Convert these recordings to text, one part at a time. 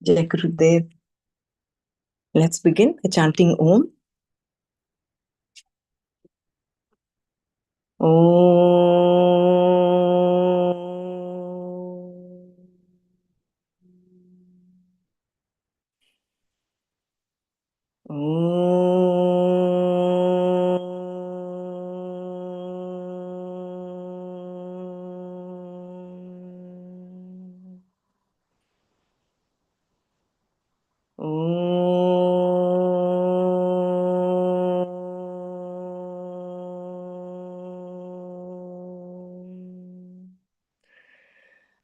Jai Gurudev. Let's begin by chanting Om.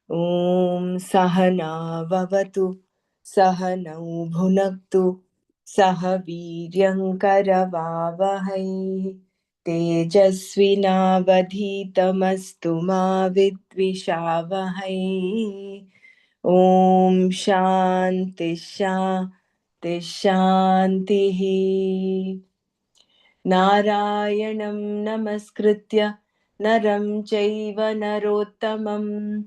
Om Sahana Vavatu Sahanau Bhunaktu Saha Viryankaravavahai Tejasvinavadhitamastu ma vidvishavahai. Om Shanti Shanti Shantihi. Narayanam namaskritya naram chaiva narottamam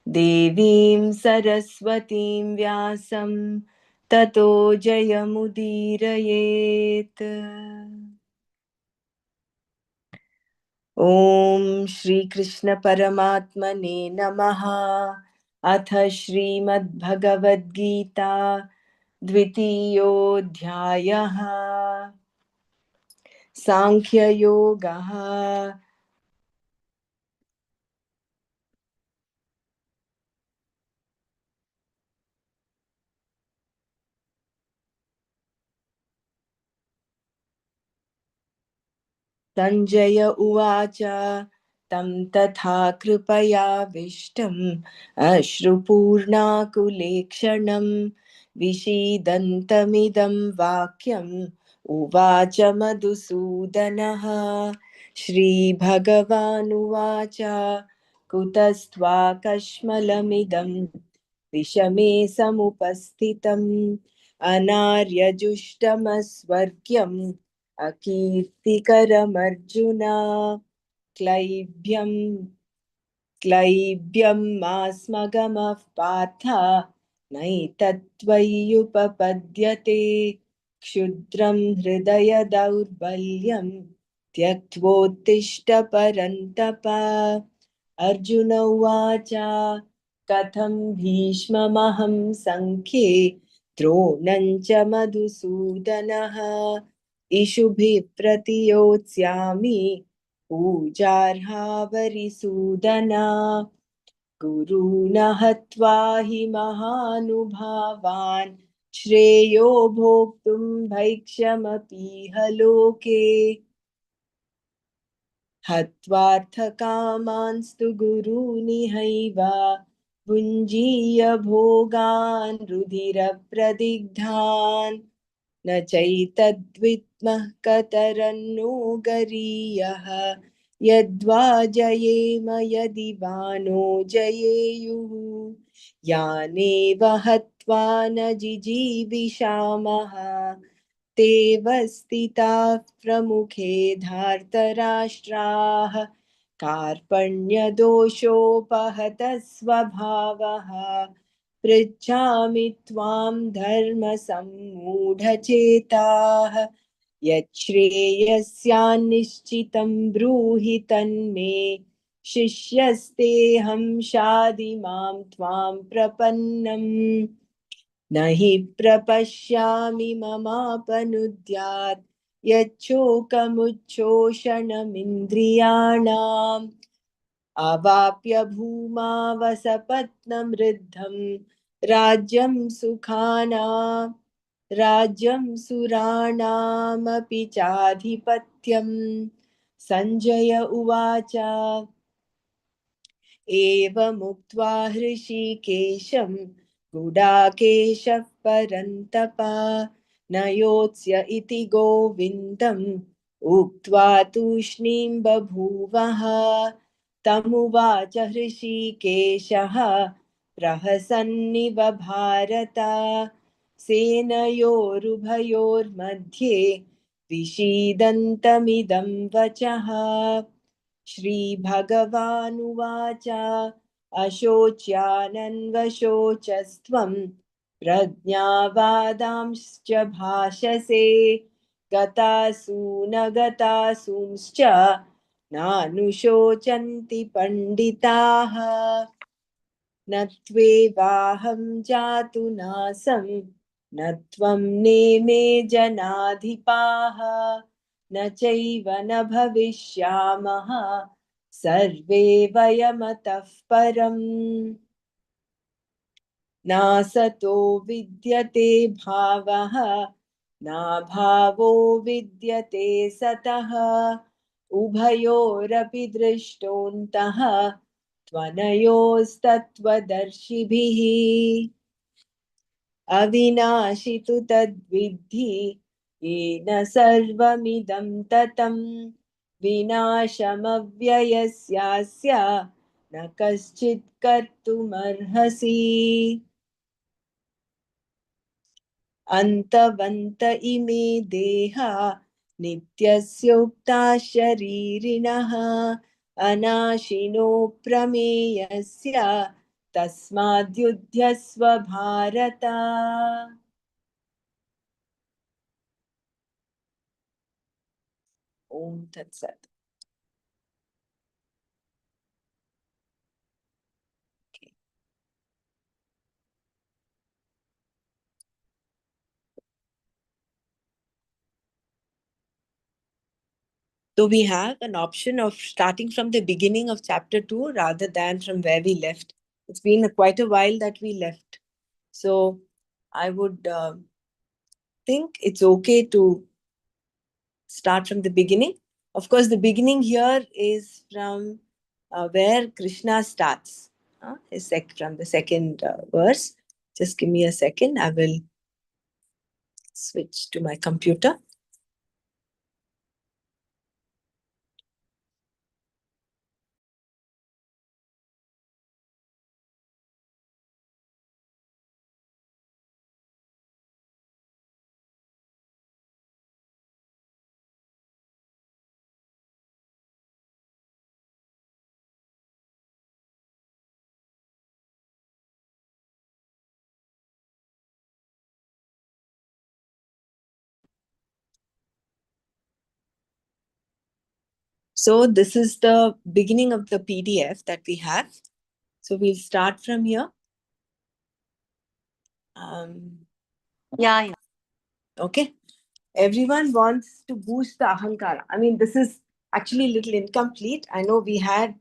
devim saraswatim vyasam tato jayamudirayet. Om Shri Krishna Paramatmane Namaha. Atha Shrimad Bhagavad Gita Dvitiyodhyayaha Sankhya Yogaha. Sanjaya Uvacha Tam Tatha Kripaya Vishtam Ashrupurna Kulekshanam Vishidantamidam Vakyam Uvacha Madhusudanaha. Shri Bhagavan Uvacha Kutastva Kashmalamidam Vishame Samupastitam Anaryajushtamasvargyam Akirtikaram क्लैब्यं मास्मगमः Partha नैतत्त्वय्युपपद्यते क्षुद्रं हृदय दौर्बल्यं त्यक्त्वोत्तिष्ठ परन्तप. अर्जुन उवाच कथं भीष्ममहं संख्ये द्रोणं च मधुसूदनः इषुभिः प्रतियोत्स्यामि पूजार्हावरिसूदना. गुरून् हत्वा हि महानुभावान् श्रेयो भोक्तुं भैक्षमपीह लोके. हत्वार्थकामांस्तु गुरूनिहैव भुञ्जीय भोगान् रुधिरप्रदिग्धान् न चैतद्विद्मः कतरन्नो गरीयः यद्वा जयेम यदि वा नो जयेयुः. यानेव हत्वा न जिजीविषामः तेव स्थिताः प्रमुखे धार्तराष्ट्राः. कार्पण्यदोषोपहतः स्वभावः पृच्छामि त्वां धर्मसम्मूढचेताः. यच्छ्रेयस्यान्निश्चितं ब्रूहि तन्मे शिष्यस्तेऽहं शाधि मां त्वां प्रपन्नम्. न हि प्रपश्यामि ममापनुद्यात् यच्छोकमुच्छोषणमिन्द्रियाणाम्. अवाप्य भूमा वसपत्नमृद्धं राज्यं सुराणामपि चाधिपत्यम्. संजय उवाच एवमुक्त्वा हृषीकेशं गुडाकेशः परन्तप न योत्स्य इति गोविन्दम् उक्त्वा तूष्णीं बभूवः. तमुवाच हृषीकेशः प्रहसन्निव भारत सेनयोरुभयोर्मध्ये विषीदन्तमिदं वचः. श्रीभगवानुवाच अशोच्यानन्वशोचस्त्वं प्रज्ञावादांश्च भाषसे गतासु न गतासूंश्च नानुशोचन्ति पण्डिताः न त्वेवाहं जातु नासं न त्वं नेमे जनाधिपाः न चैव न भविष्यामः सर्वे वयमतः परम् नासतो विद्यते भावः नाभावो विद्यते सतः उभयोरपि दृष्टोऽन्तः त्वनयोस्तत्त्वदर्शिभिः अविनाशि तु तद्विद्धि येन सर्वमिदं ततं विनाशमव्ययस्यास्य न कश्चित् कर्तुमर्हसि अन्तवन्त इमे देहा नित्यस्योक्ता शरीरिणः अनाशिनो प्रमेयस्य तस्माद्युध्यस्व भारत ओम तत्सत् So we have an option of starting from the beginning of chapter 2 rather than from where we left. It's been quite a while that we left. So I would think it's okay to start from the beginning. Of course, the beginning here is from where Krishna starts. From the second verse. Just give me a second. I will switch to my computer. So this is the beginning of the PDF that we have. So we'll start from here. Yeah. Okay. Everyone wants to boost the ahankara. I mean, this is actually a little incomplete. I know we had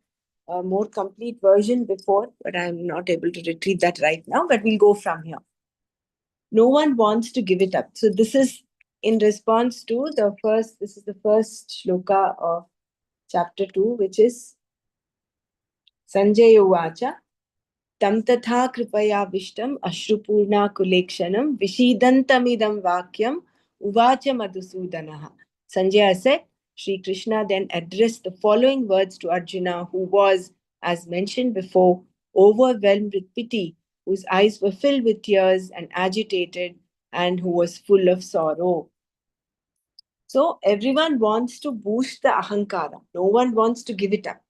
a more complete version before, but I'm not able to retrieve that right now. But we'll go from here. No one wants to give it up. So this is in response to this is the first shloka of chapter 2, which is Sanjaya Uvacha. Tam tatha kripayavishtam ashruपूर्णाकुलेक्षणं विषीदन्तमिदं vakyam uvacha madhusudanaha. Sanjaya said, Sri Krishna then addressed the following words to Arjuna, who was, as mentioned before, overwhelmed with pity, whose eyes were filled with tears and agitated, and who was full of sorrow. So everyone wants to boost the ahankara. No one wants to give it up.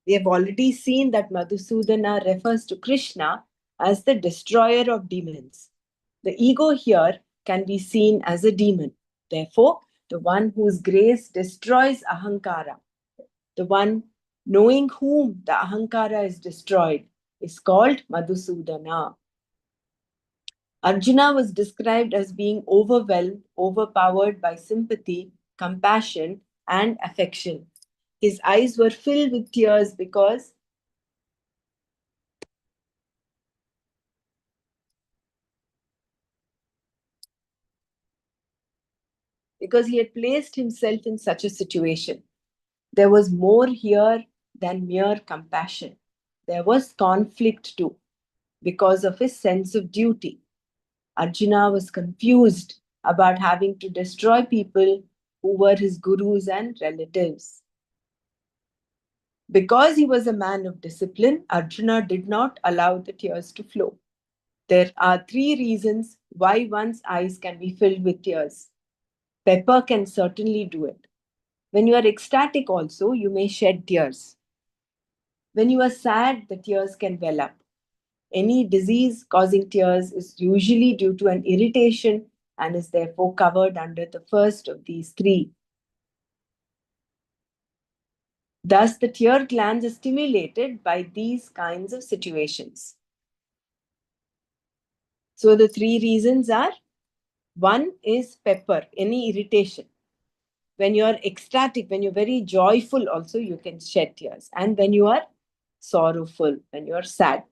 We have already seen that Madhusudana refers to Krishna as the destroyer of demons. The ego here can be seen as a demon. Therefore, the one whose grace destroys ahankara, the one knowing whom the ahankara is destroyed, is called Madhusudana. Arjuna was described as being overwhelmed, overpowered by sympathy, compassion, and affection. His eyes were filled with tears because he had placed himself in such a situation. There was more here than mere compassion. There was conflict too, because of his sense of duty. Arjuna was confused about having to destroy people who were his gurus and relatives. Because he was a man of discipline, Arjuna did not allow the tears to flow. There are three reasons why one's eyes can be filled with tears. Pepper can certainly do it. When you are ecstatic, also, you may shed tears. When you are sad, the tears can well up. Any disease causing tears is usually due to an irritation and is therefore covered under the first of these three. Thus, the tear glands are stimulated by these kinds of situations. So, the three reasons are: one is pepper, any irritation. When you're ecstatic, when you're very joyful, also you can shed tears. And when you are sorrowful, when you're sad.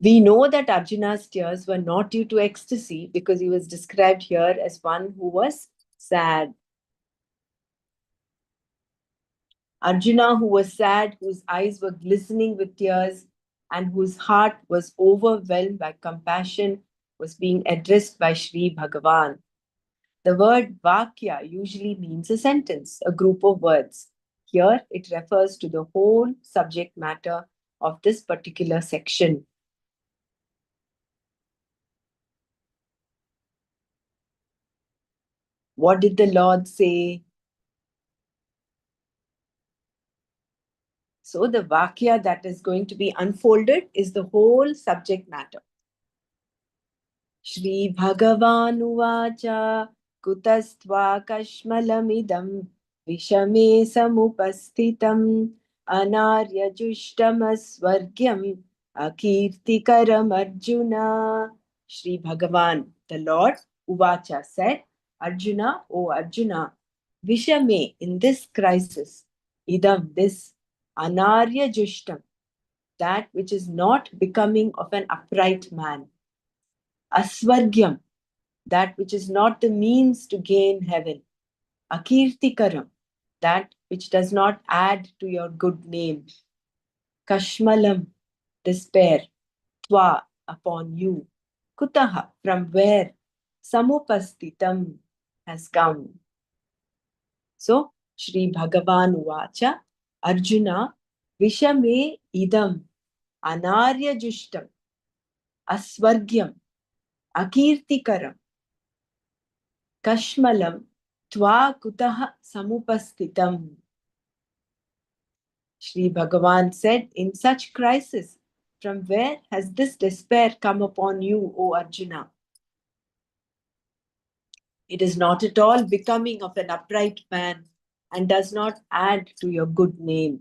We know that Arjuna's tears were not due to ecstasy because he was described here as one who was sad. Arjuna, who was sad, whose eyes were glistening with tears, and whose heart was overwhelmed by compassion, was being addressed by Sri Bhagavan. The word Vakya usually means a sentence, a group of words. Here it refers to the whole subject matter of this particular section. What did the Lord say? So the Vakya that is going to be unfolded is the whole subject matter. Shri Bhagavan Uvacha Kutastva Kashmalamidam Vishame Samupasthitam Anarya Jushtamasvargyam Akirtikaram Arjuna. Shri Bhagavan, the Lord, Uvacha said, Arjuna, O Arjuna, Vishame, in this crisis, idam, this, Anarya Jushtam, that which is not becoming of an upright man. Asvargyam, that which is not the means to gain heaven. Akirtikaram, that which does not add to your good name. Kashmalam, despair. Twa, upon you. Kutaha, from where? Samupastitam, has come. So, Shri Bhagavan Uvacha, Arjuna, Vishame idam, Anarya Jushtam, Asvargyam, Akirtikaram, Kashmalam, Tva Kutaha Samupastitam. Shri Bhagavan said, in such crisis, from where has this despair come upon you, O Arjuna? It is not at all becoming of an upright man and does not add to your good name,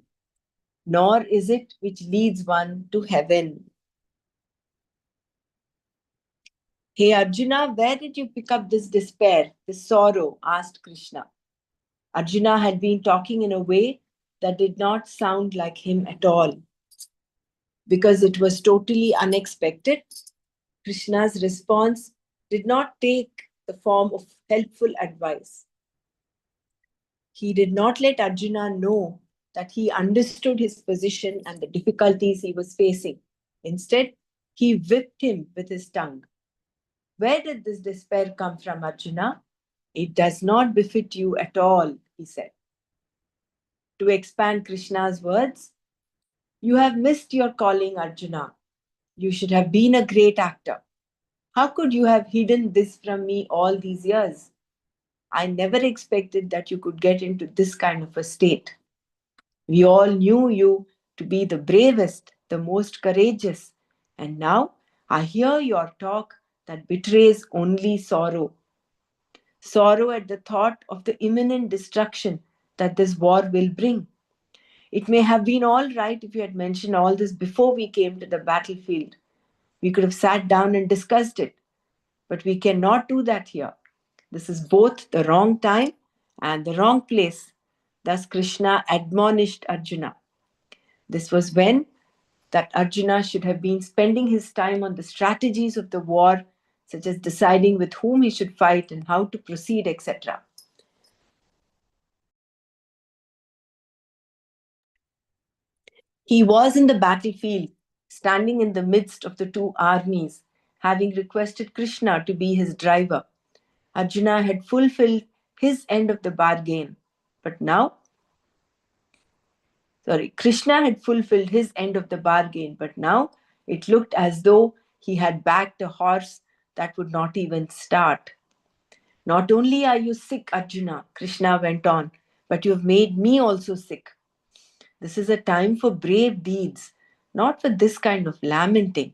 nor is it which leads one to heaven. Hey Arjuna, where did you pick up this despair, this sorrow? Asked Krishna. Arjuna had been talking in a way that did not sound like him at all. Because it was totally unexpected, Krishna's response did not take the form of helpful advice. He did not let Arjuna know that he understood his position and the difficulties he was facing. Instead, he whipped him with his tongue. Where did this despair come from, Arjuna? It does not befit you at all, he said. To expand Krishna's words, you have missed your calling, Arjuna. You should have been a great actor. How could you have hidden this from me all these years? I never expected that you could get into this kind of a state. We all knew you to be the bravest, the most courageous, and now I hear your talk that betrays only sorrow. Sorrow at the thought of the imminent destruction that this war will bring. It may have been all right if you had mentioned all this before we came to the battlefield. We could have sat down and discussed it, but we cannot do that here. This is both the wrong time and the wrong place. Thus, Krishna admonished Arjuna. This was when that Arjuna should have been spending his time on the strategies of the war, such as deciding with whom he should fight and how to proceed, etc. He was in the battlefield, standing in the midst of the two armies, having requested Krishna to be his driver. Arjuna had fulfilled his end of the bargain, but now, Krishna had fulfilled his end of the bargain, but now it looked as though he had backed a horse that would not even start. Not only are you sick, Arjuna, Krishna went on, but you have made me also sick. This is a time for brave deeds, not for this kind of lamenting.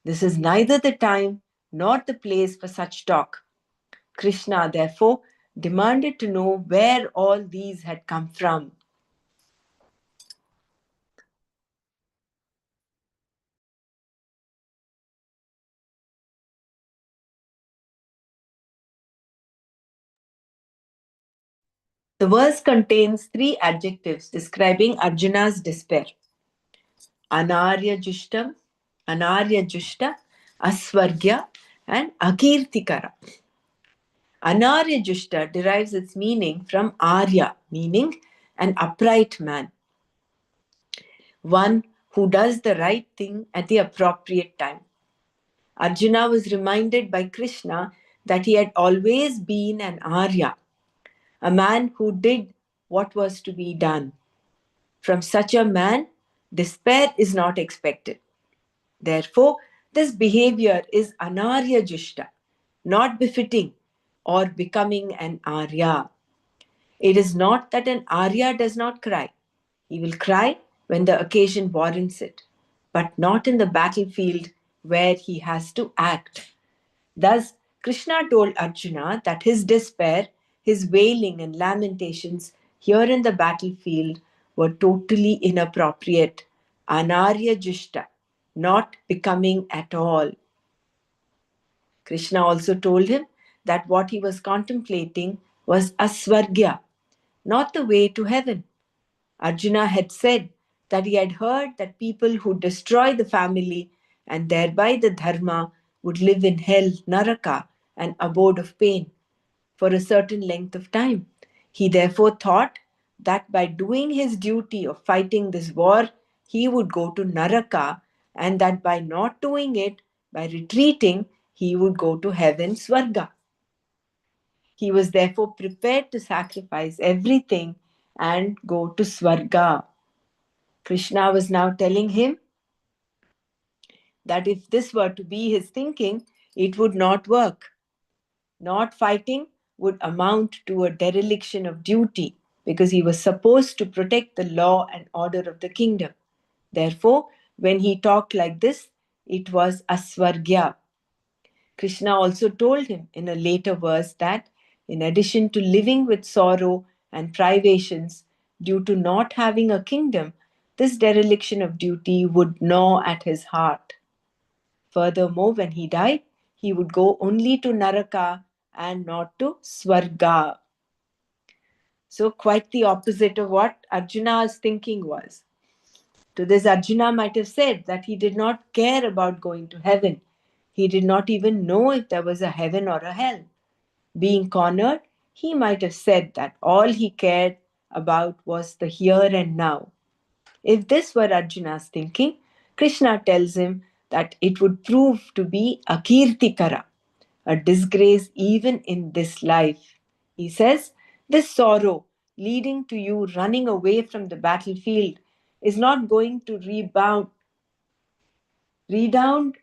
This is neither the time nor the place for such talk. Krishna, therefore, demanded to know where all these had come from. The verse contains three adjectives describing Arjuna's despair: Anarya Jushtam, Anarya Jushta, Aswargya, and Akirtikara. Anarya Jushta derives its meaning from Arya, meaning an upright man, one who does the right thing at the appropriate time. Arjuna was reminded by Krishna that he had always been an Arya, a man who did what was to be done. From such a man, despair is not expected. Therefore, this behavior is anarya jushta, not befitting or becoming an Arya. It is not that an Arya does not cry. He will cry when the occasion warrants it, but not in the battlefield where he has to act. Thus, Krishna told Arjuna that his despair, his wailing and lamentations here in the battlefield were totally inappropriate, anarya jushta, not becoming at all. Krishna also told him that what he was contemplating was aswargya, not the way to heaven. Arjuna had said that he had heard that people who destroy the family and thereby the dharma would live in hell, naraka, an abode of pain, for a certain length of time. He therefore thought that by doing his duty of fighting this war, he would go to naraka, and that by not doing it, by retreating, he would go to heaven, swarga. He was therefore prepared to sacrifice everything and go to swarga. Krishna was now telling him that if this were to be his thinking, it would not work. Not fighting would amount to a dereliction of duty because he was supposed to protect the law and order of the kingdom. Therefore, when he talked like this, it was aswargya. Krishna also told him in a later verse that in addition to living with sorrow and privations due to not having a kingdom, this dereliction of duty would gnaw at his heart. Furthermore, when he died, he would go only to Naraka and not to Swarga. So, quite the opposite of what Arjuna's thinking was. To this, Arjuna might have said that he did not care about going to heaven. He did not even know if there was a heaven or a hell. Being cornered, he might have said that all he cared about was the here and now. If this were Arjuna's thinking, Krishna tells him that it would prove to be a kirtikara, a disgrace even in this life. He says, this sorrow leading to you running away from the battlefield is not going to redound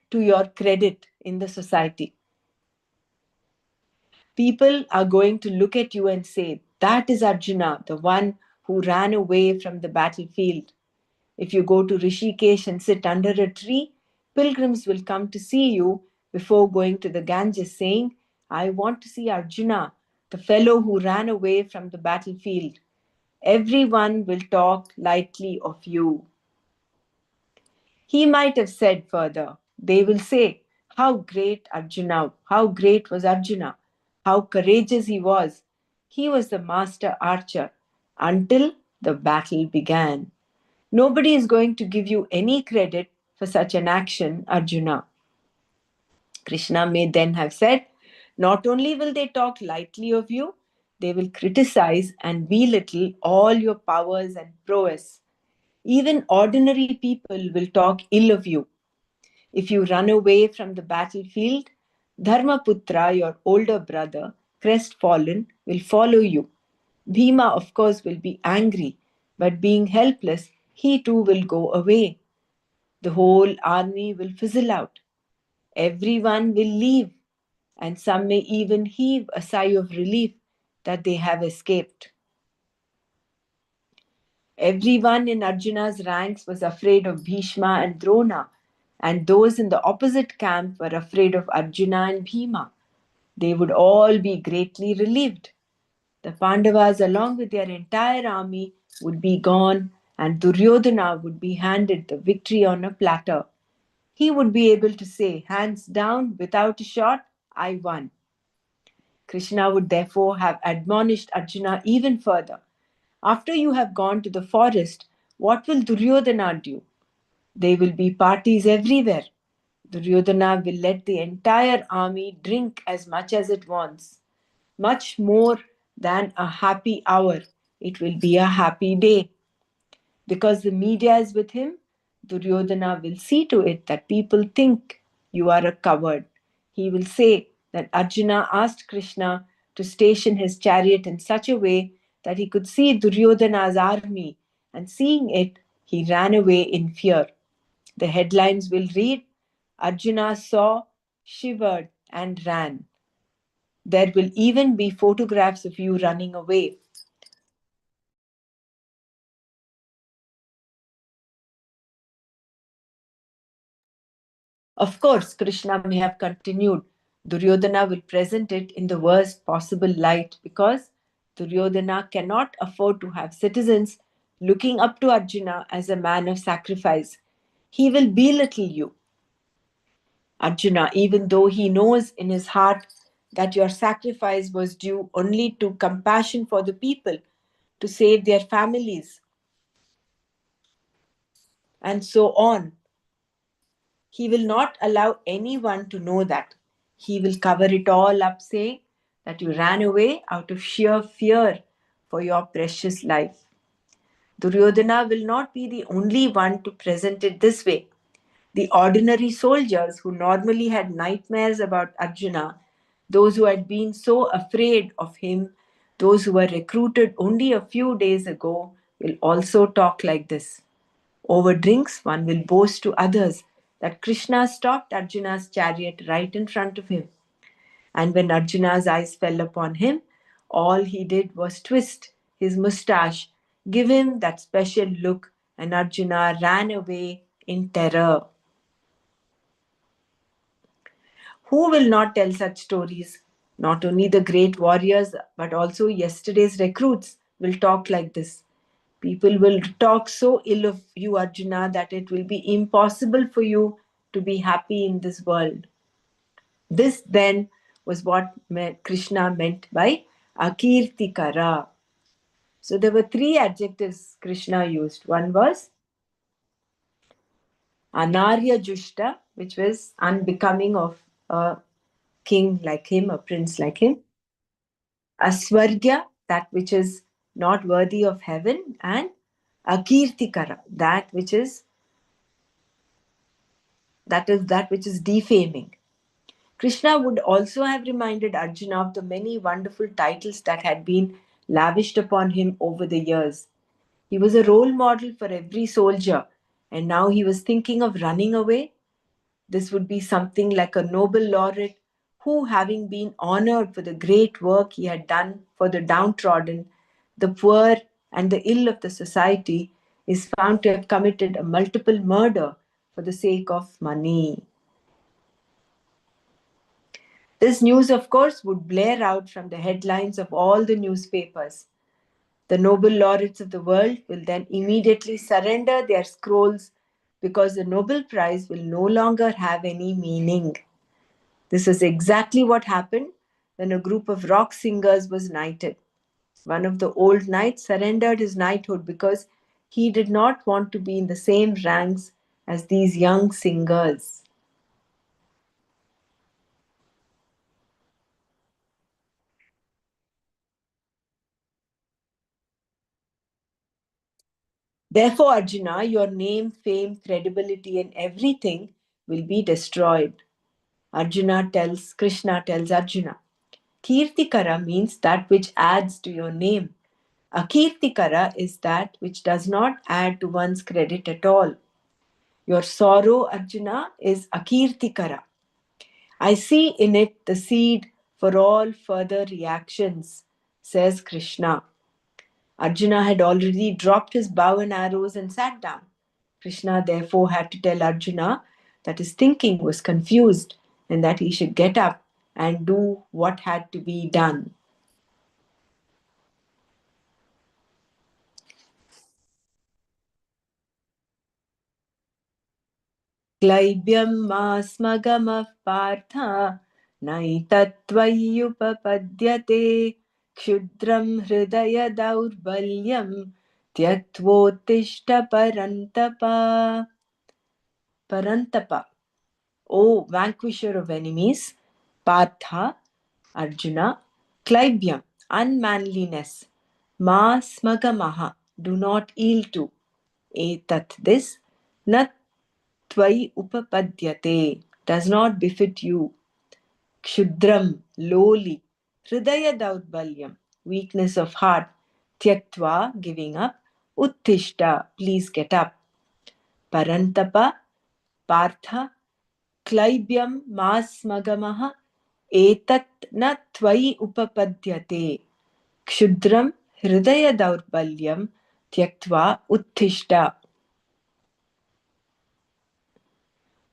to your credit in the society. People are going to look at you and say, that is Arjuna, the one who ran away from the battlefield. If you go to Rishikesh and sit under a tree, pilgrims will come to see you before going to the Ganges saying, I want to see Arjuna, the fellow who ran away from the battlefield. Everyone will talk lightly of you. He might have said further, they will say, how great was Arjuna, how courageous he was. He was the master archer until the battle began. Nobody is going to give you any credit for such an action, Arjuna. Krishna may then have said, not only will they talk lightly of you, they will criticize and belittle all your powers and prowess. Even ordinary people will talk ill of you. If you run away from the battlefield, Dharmaputra, your older brother, crestfallen, will follow you. Bhima, of course, will be angry, but being helpless, he too will go away. The whole army will fizzle out. Everyone will leave, and some may even heave a sigh of relief that they have escaped. Everyone in Arjuna's ranks was afraid of Bhishma and Drona, and those in the opposite camp were afraid of Arjuna and Bhima. They would all be greatly relieved. The Pandavas, along with their entire army, would be gone, and Duryodhana would be handed the victory on a platter. He would be able to say, hands down, without a shot, I won. Krishna would therefore have admonished Arjuna even further. After you have gone to the forest, what will Duryodhana do? There will be parties everywhere. Duryodhana will let the entire army drink as much as it wants, much more than a happy hour. It will be a happy day. Because the media is with him, Duryodhana will see to it that people think you are a coward. He will say that Arjuna asked Krishna to station his chariot in such a way that he could see Duryodhana's army, and seeing it, he ran away in fear. The headlines will read, Arjuna saw, shivered, and ran. There will even be photographs of you running away. Of course, Krishna may have continued. Duryodhana will present it in the worst possible light because Duryodhana cannot afford to have citizens looking up to Arjuna as a man of sacrifice. He will belittle you, Arjuna, even though he knows in his heart that your sacrifice was due only to compassion for the people, to save their families, and so on. He will not allow anyone to know that. He will cover it all up, saying that you ran away out of sheer fear for your precious life. Duryodhana will not be the only one to present it this way. The ordinary soldiers who normally had nightmares about Arjuna, those who had been so afraid of him, those who were recruited only a few days ago, will also talk like this. Over drinks, one will boast to others that Krishna stopped Arjuna's chariot right in front of him. And when Arjuna's eyes fell upon him, all he did was twist his mustache, give him that special look, and Arjuna ran away in terror. Who will not tell such stories? Not only the great warriors, but also yesterday's recruits will talk like this. People will talk so ill of you, Arjuna, that it will be impossible for you to be happy in this world. This then was what Krishna meant by Akirtikara. So there were three adjectives Krishna used. One was Anarya Jushta, which was unbecoming of a king like him, a prince like him. Aswargya, that which is not worthy of heaven, and Akirtikara, that which is defaming. Krishna would also have reminded Arjuna of the many wonderful titles that had been lavished upon him over the years. He was a role model for every soldier, and now he was thinking of running away. This would be something like a Nobel laureate who, having been honored for the great work he had done for the downtrodden, the poor, and the ill of the society, is found to have committed a multiple murder for the sake of money. This news, of course, would blare out from the headlines of all the newspapers. The Nobel laureates of the world will then immediately surrender their scrolls because the Nobel Prize will no longer have any meaning. This is exactly what happened when a group of rock singers was knighted. One of the old knights surrendered his knighthood because he did not want to be in the same ranks as these young singers. Therefore, Arjuna, your name, fame, credibility, and everything will be destroyed. Krishna tells Arjuna. Kirtikara means that which adds to your name. Akirtikara is that which does not add to one's credit at all. Your sorrow, Arjuna, is Akirtikara. I see in it the seed for all further reactions, says Krishna. Arjuna had already dropped his bow and arrows and sat down. Krishna therefore had to tell Arjuna that his thinking was confused and that he should get up and do what had to be done. क्लैब्यं मास्मगमः Partha नैतत्त्वय्युपपद्यते क्षुद्रं हृदय दौर्बल्यं त्यक्त्वोत्तिष्ठ परन्तप. Parantapa, O vanquisher of enemies, Partha, Arjuna, Klaibyam, unmanliness, Ma smagamaha, do not yield to, Etat this, Nat tvai upapadyate, does not befit you, Kshudram, lowly, Hridaya daurbalyam, weakness of heart, Tyaktva, giving up, Uttishta, please get up, Parantapa, Partha, क्लैब्यं मा स्मगमः एतत् न त्वयि उपपद्यते क्षुद्रं हृदयदौर्बल्यं त्यक्त्वा उत्थिष्ठ.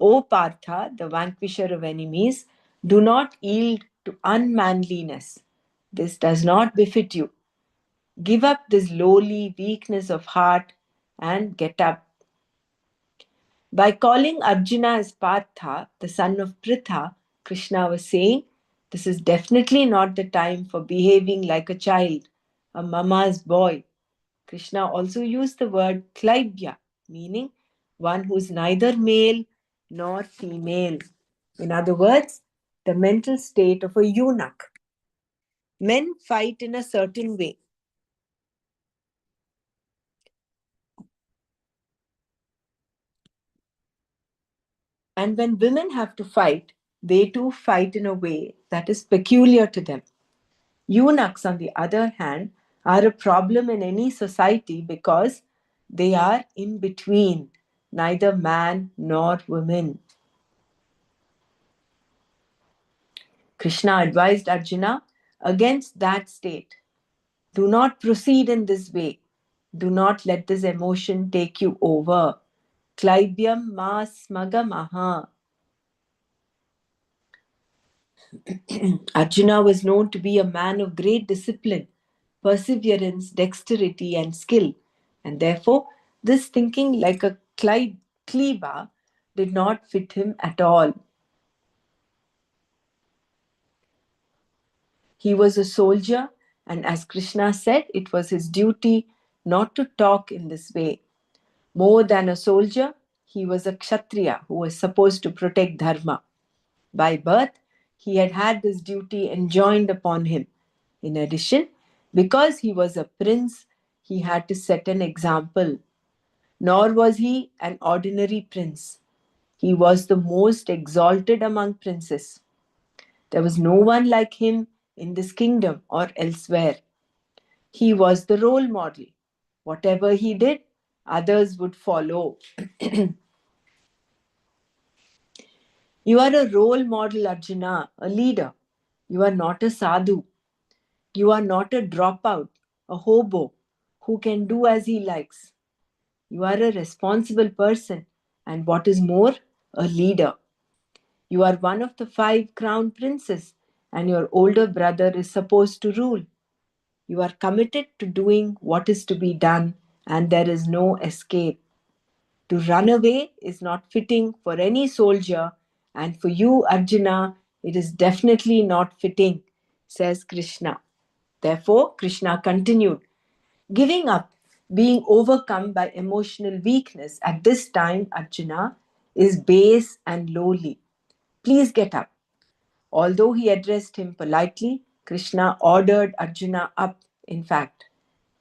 O Partha, the vanquisher of enemies, do not yield to unmanliness. This does not befit you. Give up this lowly weakness of heart and get up. By calling Arjuna as Partha, the son of Pritha, Krishna was saying, this is definitely not the time for behaving like a child, a mama's boy. Krishna also used the word Klaibya, meaning one who is neither male nor female. In other words, the mental state of a eunuch. Men fight in a certain way. And when women have to fight, they too fight in a way that is peculiar to them. Eunuchs, on the other hand, are a problem in any society because they are in between, neither man nor woman. Krishna advised Arjuna against that state. Do not proceed in this way. Do not let this emotion take you over. Klaibyam ma smagamaha. Arjuna was known to be a man of great discipline, perseverance, dexterity, and skill, and therefore this thinking like a kleba did not fit him at all. He was a soldier, and as Krishna said, it was his duty not to talk in this way. More than a soldier, he was a kshatriya who was supposed to protect dharma. By birth, he had had this duty enjoined upon him. In addition, because he was a prince, he had to set an example. Nor was he an ordinary prince. He was the most exalted among princes. There was no one like him in this kingdom or elsewhere. He was the role model. Whatever he did, others would follow. You are a role model, Arjuna, a leader. You are not a sadhu. You are not a dropout, a hobo who can do as he likes. You are a responsible person, and what is more, a leader. You are one of the 5 crown princes, and your older brother is supposed to rule. You are committed to doing what is to be done, and there is no escape. To run away is not fitting for any soldier, and for you, Arjuna, it is definitely not fitting, says Krishna. Therefore, Krishna continued, giving up, being overcome by emotional weakness at this time, Arjuna, is base and lowly. Please get up. Although he addressed him politely, Krishna ordered Arjuna up, in fact.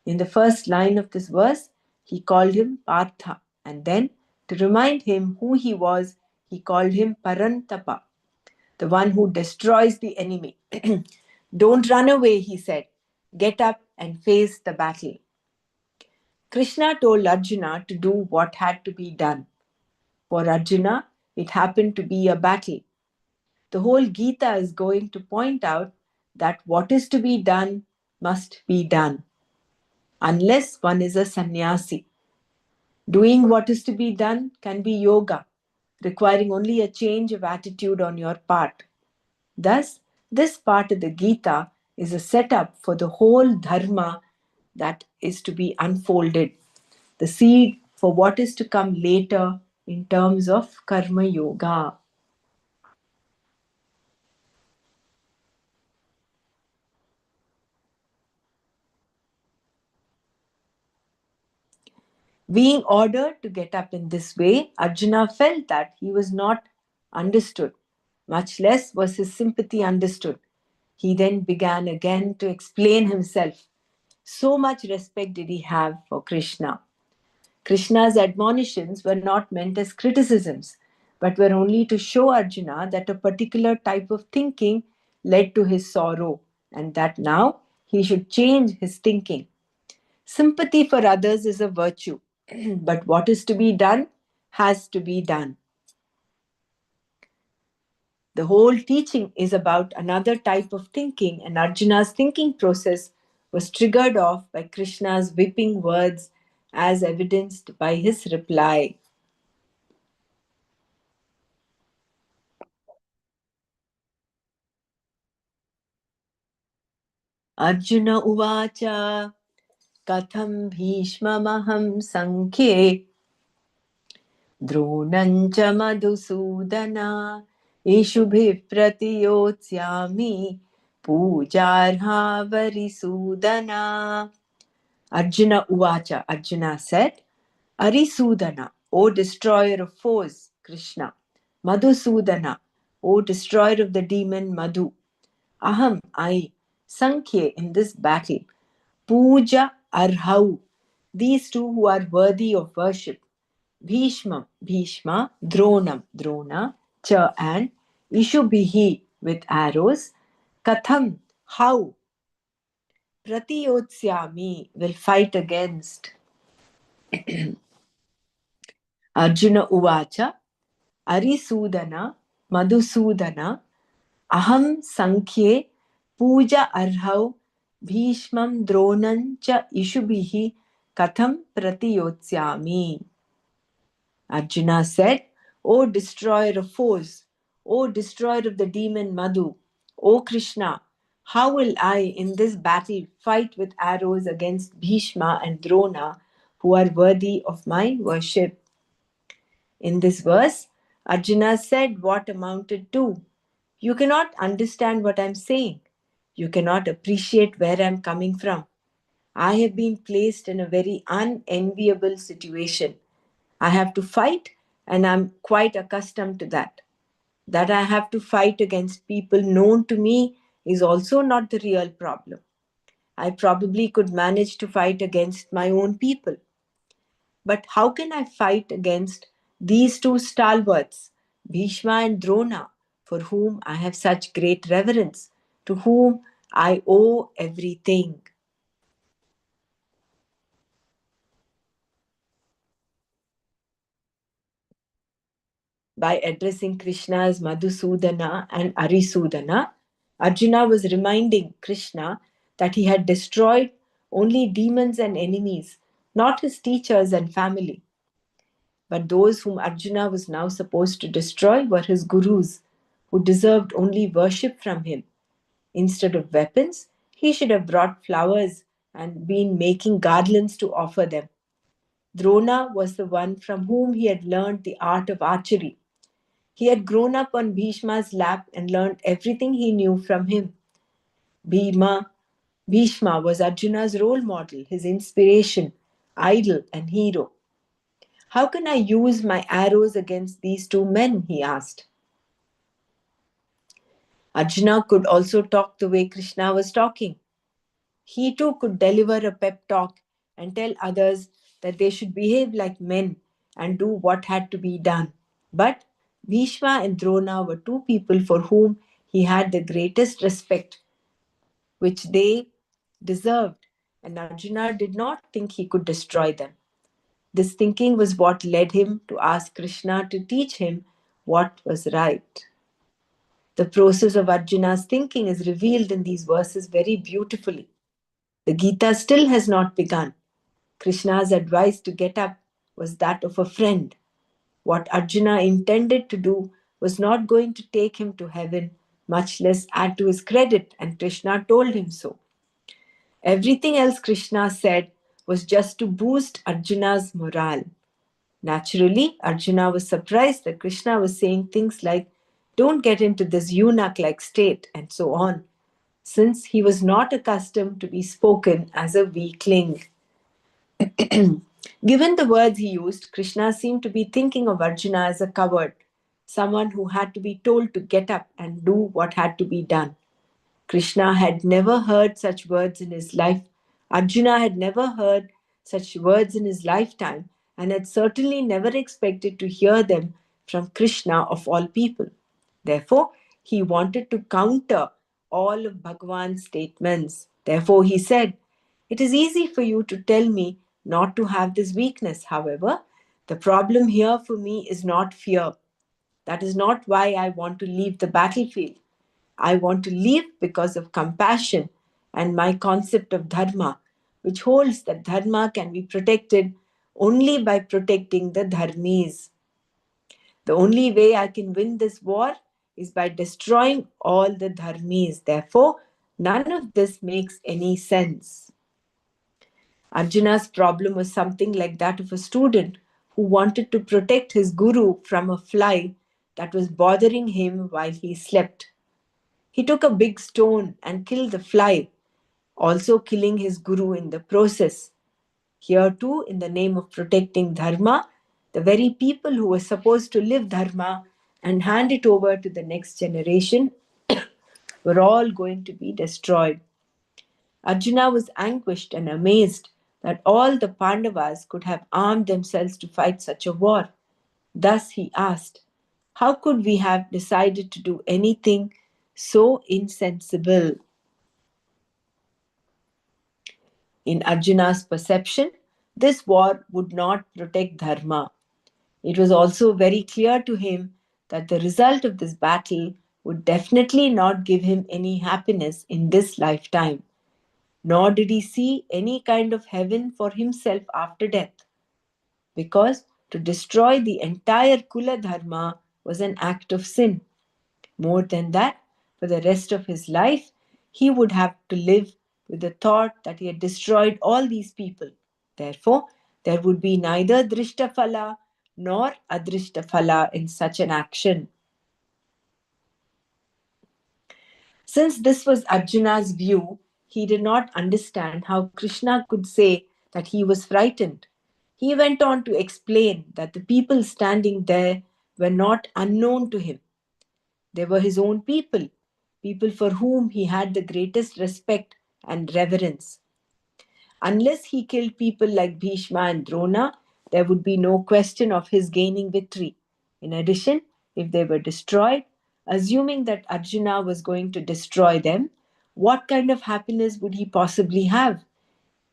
In the first line of this verse, he called him Partha, and then, to remind him who he was, he called him Parantapa, the one who destroys the enemy. Don't run away, he said. Get up and face the battle. Krishna told Arjuna to do what had to be done. For Arjuna, it happened to be a battle. The whole Gita is going to point out that what is to be done must be done. unless one is a sannyasi. Doing what is to be done can be yoga, requiring only a change of attitude on your part. Thus, this part of the Gita is a setup for the whole dharma that is to be unfolded, the seed for what is to come later in terms of karma yoga. Being ordered to get up in this way, Arjuna felt that he was not understood, much less was his sympathy understood. He then began again to explain himself. So much respect did he have for Krishna. Krishna's admonitions were not meant as criticisms, but were only to show Arjuna that a particular type of thinking led to his sorrow, and that now he should change his thinking. Sympathy for others is a virtue, but what is to be done has to be done. The whole teaching is about another type of thinking, and Arjuna's thinking process was triggered off by Krishna's whipping words, as evidenced by his reply. Arjuna uvacha katham bhishmamaham sankhye द्रोणञ्च Madhusudana ईशुभिः प्रतियोत्स्यामि पूजार्हा वरिसूदना. Arjuna Uvacha. Arjuna said, Arisudana, O destroyer of foes, Krishna. Madhusudana, O destroyer of the demon Madhu. Aham, I. Sankhye, in this battle. Puja Arhau, these two who are worthy of worship. Bhishma, Bhishma, Dronam, Drona, Cha, and Ishubhihi, with arrows. Katham, how? Pratiyotsyami, will fight against. Arjuna Uvacha, Arisudana, Madhusudana, Aham Sankhye, Puja Arhau, Bhishmam Dronan cha Ishubhihi, Katham Pratiyotsyami. Arjuna said, O destroyer of foes, O destroyer of the demon Madhu, O Krishna, how will I in this battle fight with arrows against Bhishma and Drona, who are worthy of my worship? In this verse, Arjuna said what amounted to, you cannot understand what I'm saying. You cannot appreciate where I'm coming from. I have been placed in a very unenviable situation. I have to fight, and I'm quite accustomed to that. That I have to fight against people known to me is also not the real problem. I probably could manage to fight against my own people. But how can I fight against these two stalwarts, Bhishma and Drona, for whom I have such great reverence, to whom I owe everything? By addressing Krishna as Madhusudana and Arisudana, Arjuna was reminding Krishna that he had destroyed only demons and enemies, not his teachers and family. But those whom Arjuna was now supposed to destroy were his gurus, who deserved only worship from him. Instead of weapons, he should have brought flowers and been making garlands to offer them. Drona was the one from whom he had learned the art of archery. He had grown up on Bhishma's lap and learned everything he knew from him. Bhima, Bhishma was Arjuna's role model, his inspiration, idol, and hero. How can I use my arrows against these two men? He asked. Arjuna could also talk the way Krishna was talking. He too could deliver a pep talk and tell others that they should behave like men and do what had to be done. But Bhishma and Drona were two people for whom he had the greatest respect, which they deserved, and Arjuna did not think he could destroy them. This thinking was what led him to ask Krishna to teach him what was right. The process of Arjuna's thinking is revealed in these verses very beautifully. The Gita still has not begun. Krishna's advice to get up was that of a friend. What Arjuna intended to do was not going to take him to heaven, much less add to his credit, and Krishna told him so. Everything else Krishna said was just to boost Arjuna's morale. Naturally, Arjuna was surprised that Krishna was saying things like, "Don't get into this eunuch like state," and so on, since he was not accustomed to be spoken as a weakling. Given the words he used, Krishna seemed to be thinking of Arjuna as a coward, someone who had to be told to get up and do what had to be done. Krishna had never heard such words in his life. Arjuna had never heard such words in his lifetime and had certainly never expected to hear them from Krishna of all people. Therefore, he wanted to counter all of Bhagavan's statements. Therefore, he said, "It is easy for you to tell me not to have this weakness. However, the problem here for me is not fear. That is not why I want to leave the battlefield. I want to leave because of compassion and my concept of dharma, which holds that dharma can be protected only by protecting the dharmis. The only way I can win this war is by destroying all the dharmis. Therefore, none of this makes any sense." Arjuna's problem was something like that of a student who wanted to protect his guru from a fly that was bothering him while he slept. He took a big stone and killed the fly, also killing his guru in the process. Here, too, in the name of protecting dharma, the very people who were supposed to live dharma and hand it over to the next generation were all going to be destroyed. Arjuna was anguished and amazed that all the Pandavas could have armed themselves to fight such a war. Thus he asked, "How could we have decided to do anything so insensible?" In Arjuna's perception, this war would not protect dharma. It was also very clear to him that the result of this battle would definitely not give him any happiness in this lifetime, nor did he see any kind of heaven for himself after death, because to destroy the entire Kula Dharma was an act of sin. More than that, for the rest of his life, he would have to live with the thought that he had destroyed all these people. Therefore, there would be neither Drishtaphala nor Adrishtaphala in such an action. Since this was Arjuna's view, he did not understand how Krishna could say that he was frightened. He went on to explain that the people standing there were not unknown to him. They were his own people, people for whom he had the greatest respect and reverence. Unless he killed people like Bhishma and Drona, there would be no question of his gaining victory. In addition, if they were destroyed, assuming that Arjuna was going to destroy them, what kind of happiness would he possibly have?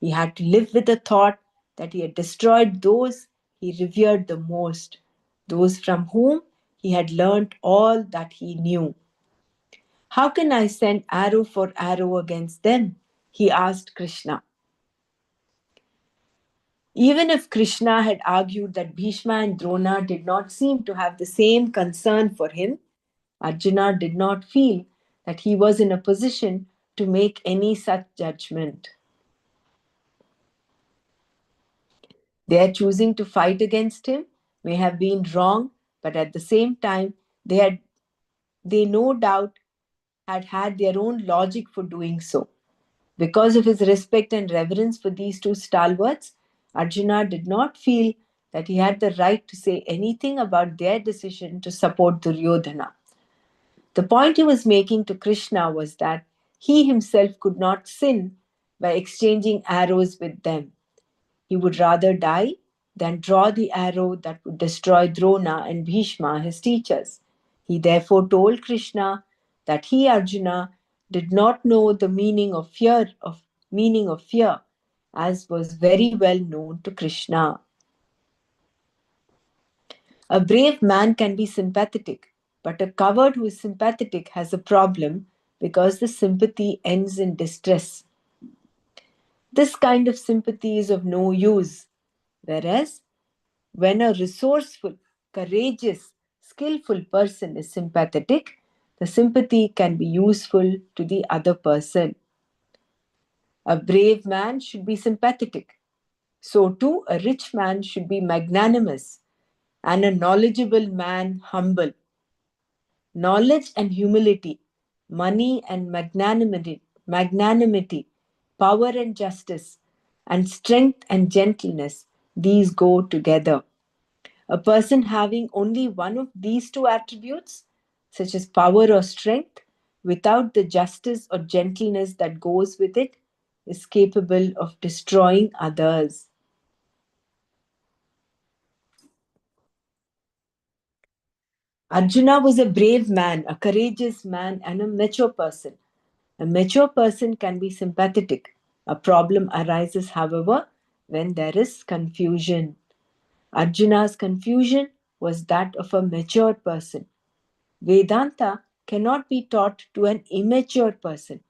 He had to live with the thought that he had destroyed those he revered the most, those from whom he had learnt all that he knew. "How can I send arrow for arrow against them?" he asked Krishna. Even if Krishna had argued that Bhishma and Drona did not seem to have the same concern for him, Arjuna did not feel that he was in a position to make any such judgment. Their choosing to fight against him may have been wrong, but at the same time, they no doubt had had their own logic for doing so. Because of his respect and reverence for these two stalwarts, Arjuna did not feel that he had the right to say anything about their decision to support Duryodhana. The point he was making to Krishna was that he himself could not sin by exchanging arrows with them. He would rather die than draw the arrow that would destroy Drona and Bhishma, his teachers. He therefore told Krishna that he, Arjuna, did not know the meaning of fear, as was very well known to Krishna. A brave man can be sympathetic, but a coward who is sympathetic has a problem because the sympathy ends in distress. This kind of sympathy is of no use. Whereas, when a resourceful, courageous, skillful person is sympathetic, the sympathy can be useful to the other person. A brave man should be sympathetic. So, too, a rich man should be magnanimous, and a knowledgeable man humble. Knowledge and humility, money and magnanimity, power and justice, and strength and gentleness, these go together. A person having only one of these two attributes, such as power or strength, without the justice or gentleness that goes with it, is capable of destroying others. Arjuna was a brave man, a courageous man, and a mature person. A mature person can be sympathetic. A problem arises, however, when there is confusion. Arjuna's confusion was that of a mature person. Vedanta cannot be taught to an immature person.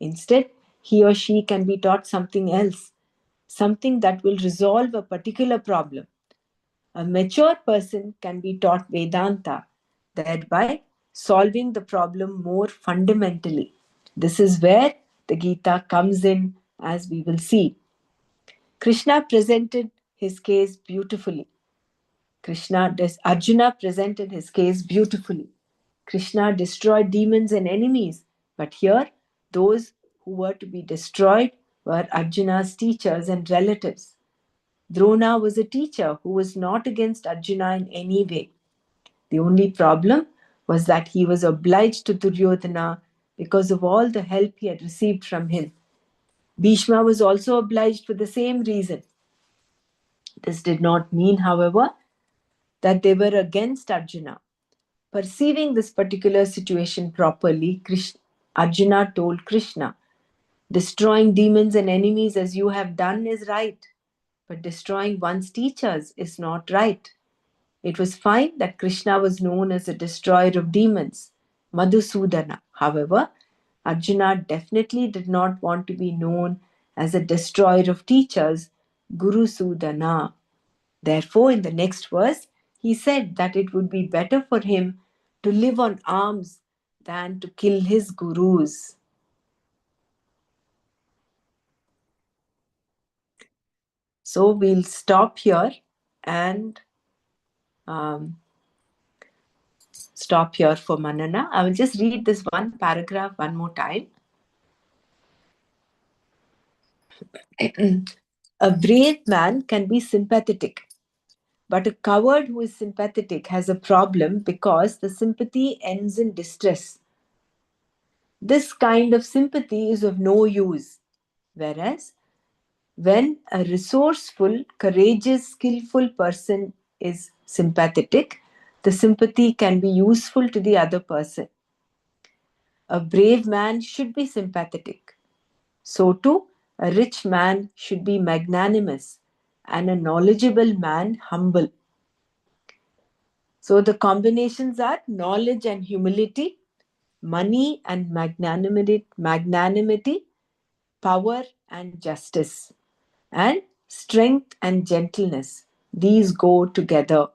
Instead, he or she can be taught something else, something that will resolve a particular problem. A mature person can be taught Vedanta, thereby solving the problem more fundamentally. This is where the Gita comes in, as we will see. Krishna presented his case beautifully. Arjuna presented his case beautifully. Krishna destroyed demons and enemies, but here those who were to be destroyed were Arjuna's teachers and relatives. Drona was a teacher who was not against Arjuna in any way. The only problem was that he was obliged to Duryodhana because of all the help he had received from him. Bhishma was also obliged for the same reason. This did not mean, however, that they were against Arjuna. Perceiving this particular situation properly, Arjuna told Krishna, destroying demons and enemies as you have done is right, but destroying one's teachers is not right. It was fine that Krishna was known as a destroyer of demons, Madhusudana. However, Arjuna definitely did not want to be known as a destroyer of teachers, Guru Sudana. Therefore, in the next verse, he said that it would be better for him to live on alms than to kill his gurus. So we'll stop here and um, stop here for Manana. I will just read this one paragraph one more time. A brave man can be sympathetic, but a coward who is sympathetic has a problem because the sympathy ends in distress. This kind of sympathy is of no use, whereas when a resourceful, courageous, skillful person is sympathetic, the sympathy can be useful to the other person. A brave man should be sympathetic. So too, a rich man should be magnanimous, and a knowledgeable man humble. So the combinations are knowledge and humility, money and magnanimity, power and justice, and strength and gentleness. These go together.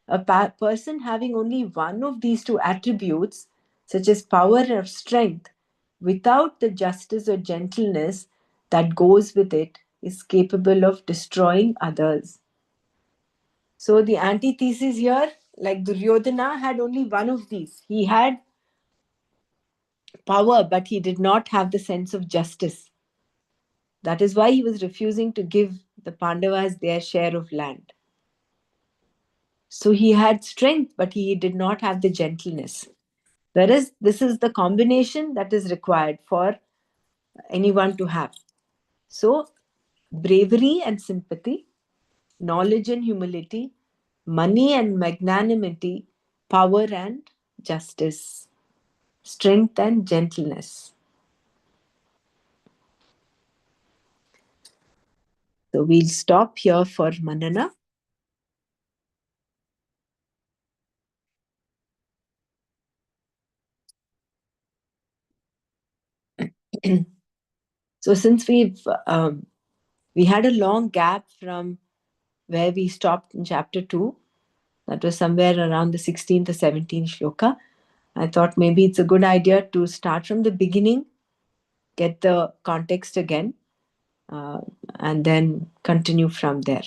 A person having only one of these two attributes, such as power or strength, without the justice or gentleness that goes with it, is capable of destroying others. So the antithesis here, like Duryodhana, had only one of these. He had power, but he did not have the sense of justice. That is why he was refusing to give the Pandavas their share of land. So he had strength, but he did not have the gentleness. Whereas this is the combination that is required for anyone to have. So, bravery and sympathy, knowledge and humility, money and magnanimity, power and justice, strength and gentleness. So, we'll stop here for Manana. So since we had a long gap from where we stopped in chapter 2, that was somewhere around the 16th or 17th shloka, I thought maybe it's a good idea to start from the beginning, get the context again, uh, and then continue from there.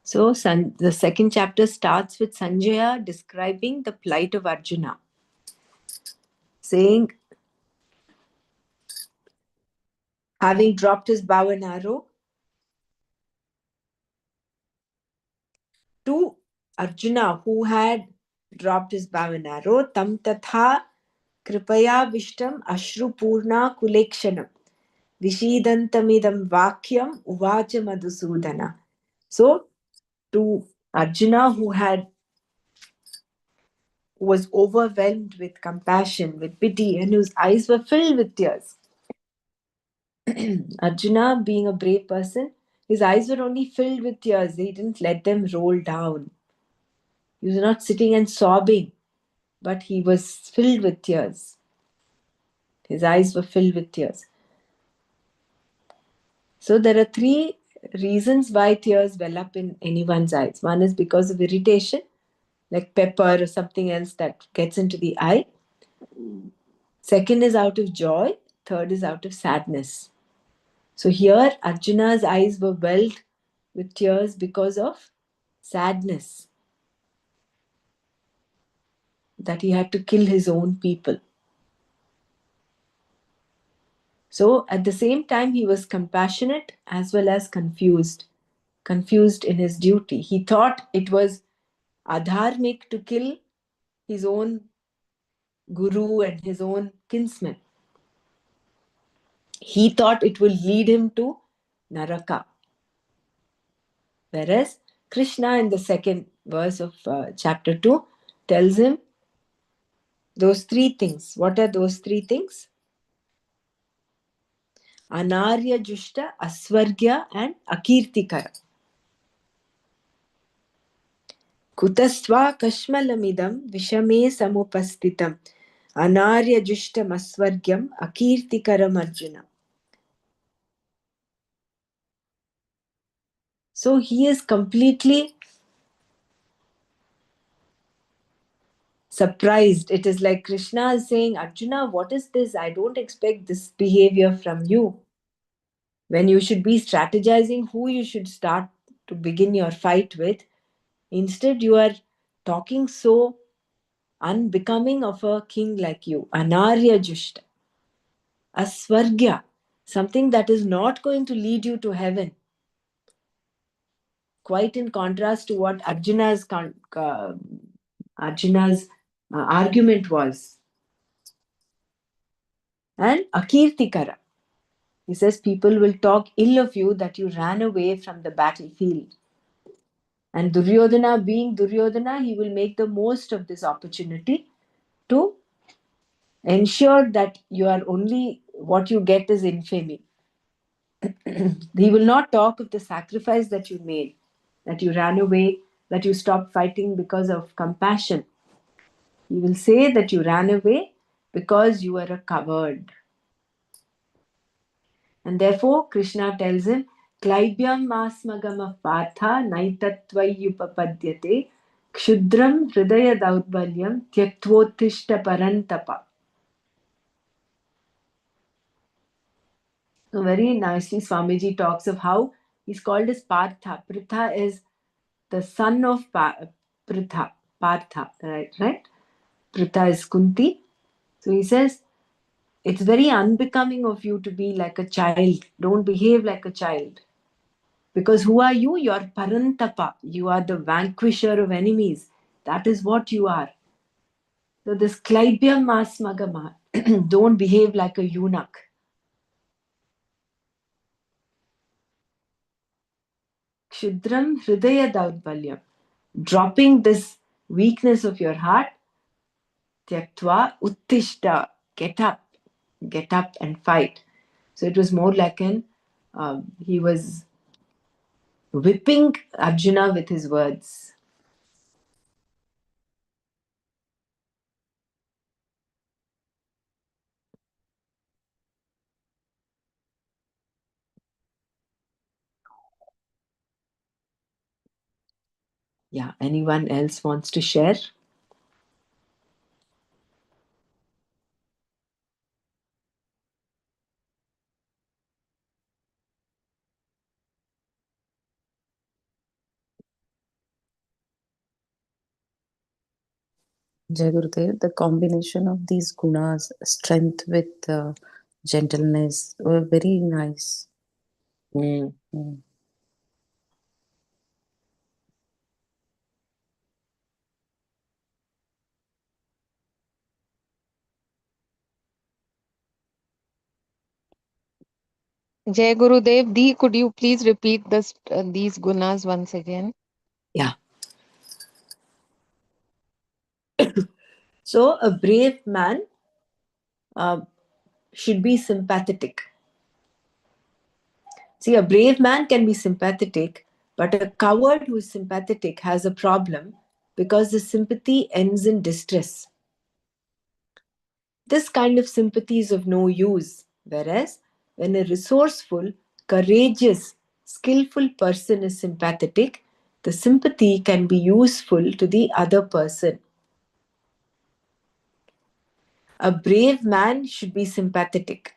So the second chapter starts with Sanjaya describing the plight of Arjuna, saying, having dropped his bow and arrow, to Arjuna, who had dropped his bow and arrow, tam tatha kripaya vishtam ashrupurna kulekshanam vishidantamidam vakyam uvacha madhusudana. So, to Arjuna, who was overwhelmed with compassion, with pity, and whose eyes were filled with tears. Arjuna, being a brave person, his eyes were only filled with tears. He didn't let them roll down. He was not sitting and sobbing, but he was filled with tears. His eyes were filled with tears. So there are three reasons why tears well up in anyone's eyes. One is because of irritation, like pepper or something else that gets into the eye. Second is out of joy. Third is out of sadness. So here Arjuna's eyes were welled with tears because of sadness that he had to kill his own people. So at the same time, he was compassionate as well as confused in his duty. He thought it was adharmik to kill his own guru and his own kinsman. He thought it will lead him to Naraka. Whereas Krishna in the second verse of chapter 2 tells him those three things. What are those three things? Anarya Jushta, Asvargya, and Akirtikara. Kutasva kashmalamidam vishame samupastitam anarya jushtam asvargyam akirtikaram Arjuna. So he is completely surprised. It is like Krishna is saying, Arjuna, what is this? I don't expect this behavior from you. When you should be strategizing who you should start to begin your fight with, instead you are talking so unbecoming of a king like you. Anarya Jushta. Asvargya. Something that is not going to lead you to heaven. Quite in contrast to what Arjuna's argument was. And Akirtikara. He says people will talk ill of you that you ran away from the battlefield. And Duryodhana, being Duryodhana, he will make the most of this opportunity to ensure that you are only what you get is infamy. He will not talk of the sacrifice that you made, that you ran away, that you stopped fighting because of compassion. He will say that you ran away because you were a coward. And therefore, Krishna tells him, Klaibhyam masmagama partha naitatvayupapadyate kshudram hridaya daurbalyam tyaktvottishta parantapa. So very nicely Swamiji talks of how he's called as Partha. Pritha is the son of Pritha. Partha, right? Pritha is Kunti. So he says, it's very unbecoming of you to be like a child. Don't behave like a child. Because who are you? You are Parantapa. You are the vanquisher of enemies. That is what you are. So this Klaibhyam Masmagama, don't behave like a eunuch. Kshudram Hridaya Daurbalyam. Dropping this weakness of your heart, Tyaktva Uttishta. Get up and fight. So it was more like he was whipping Arjuna with his words. Yeah, anyone else wants to share? Jai Gurudev, the combination of these gunas, strength with gentleness, were very nice. Mm. Mm. Jai Gurudev, Di, could you please repeat these gunas once again? Yeah. So a brave man uh, should be sympathetic. See, a brave man can be sympathetic, but a coward who is sympathetic has a problem because the sympathy ends in distress. This kind of sympathy is of no use, whereas when a resourceful, courageous, skillful person is sympathetic, the sympathy can be useful to the other person. A brave man should be sympathetic.